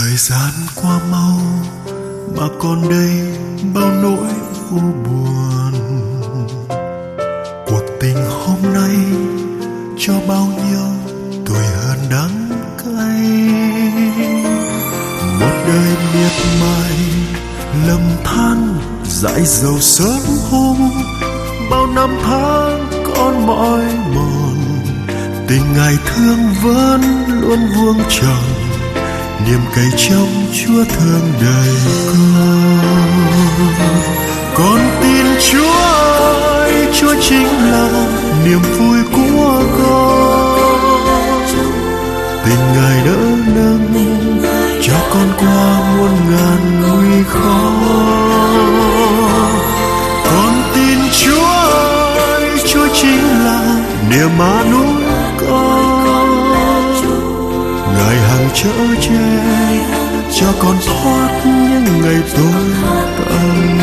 Thời gian qua mau mà còn đây bao nỗi u buồn. Cuộc tình hôm nay cho bao nhiêu tuổi hơn đắng cay. Một đời miệt mài lầm than dãi dầu sớm hôm. Bao năm tháng con mỏi mòn, tình ngày thương vẫn luôn vuông tròn. Niềm cay trong Chúa thương đời con tin Chúa ơi, Chúa chính là niềm vui của con. Tình Ngài đỡ nâng cho con qua muôn ngàn nguy khó. Con tin Chúa ơi, Chúa chính là niềm an ủi con. Ngài hằng chở che cho con thoát những ngày tối tăm.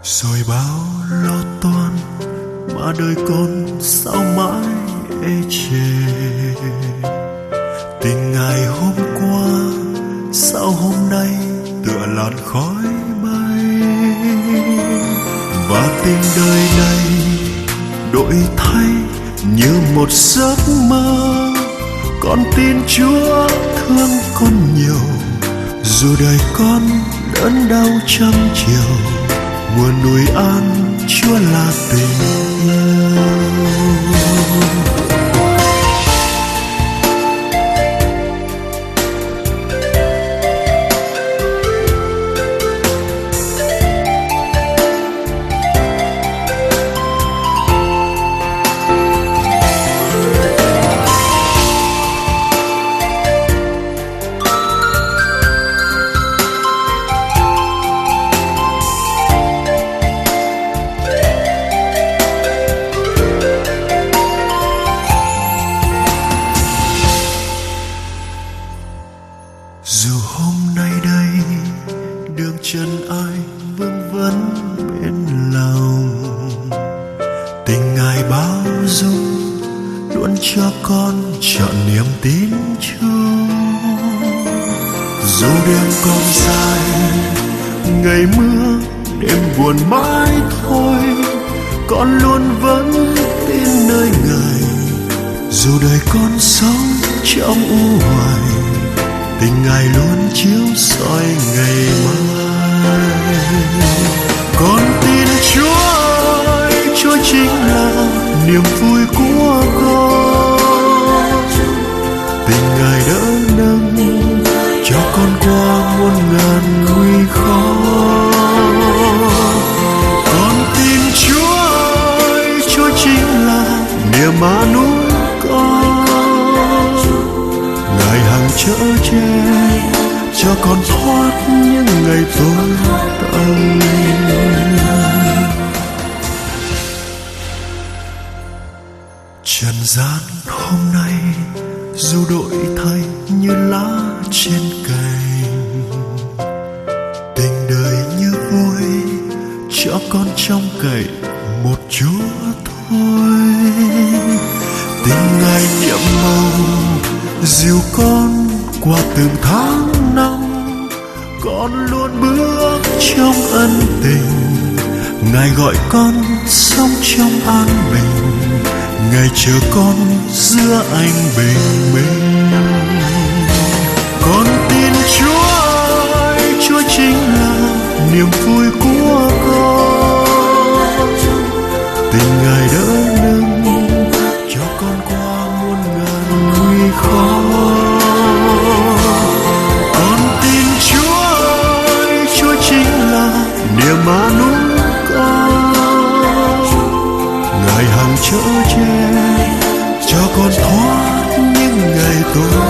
Rồi bao lo toan mà đời con sao mãi ê chề. Tình Ngài hôm qua sao hôm nay tựa làn khói bay. Và tình đời này đổi thay như một giấc mơ. Con tin Chúa thương con nhiều, dù đời con đớn đau trăm chiều. Nguồn nuôi an Chúa là tình yêu. Dù hôm nay đây đường chân ai vương vấn bên lòng, tình Ngài bao dung luôn cho con trọn niềm tin chung. Dù đêm còn dài, ngày mưa đêm buồn mãi thôi, con luôn vẫn tin nơi Ngài. Dù đời con sống trong u hoài, tình Ngài luôn chiếu soi ngày mai. Con tin Chúa ơi, Chúa chính là niềm vui của con. Tình Ngài đỡ nâng cho con qua muôn ngàn nguy khó. Con tin Chúa ơi, Chúa chính là niềm an ủi con. Ngài hằng chở che cho con thoát những ngày tối tăm. Trần gian hôm nay dù đổi thay như lá trên cành, tình đời như vôi cho con trông cậy một Chúa thôi. Tình Ngài nhiệm màu dìu con qua từng tháng năm, con luôn bước trong ân tình. Ngài gọi con sống trong an bình, Ngài chờ con giữa anh bình minh. Con tin Chúa ơi, Chúa chính là niềm vui của con. Tình Ngài đỡ nâng cho con qua muôn ngàn nguy khó. Con tin Chúa ơi, Chúa chính là niềm an ủi con. Ngài hằng chở che cho con thoát những ngày tối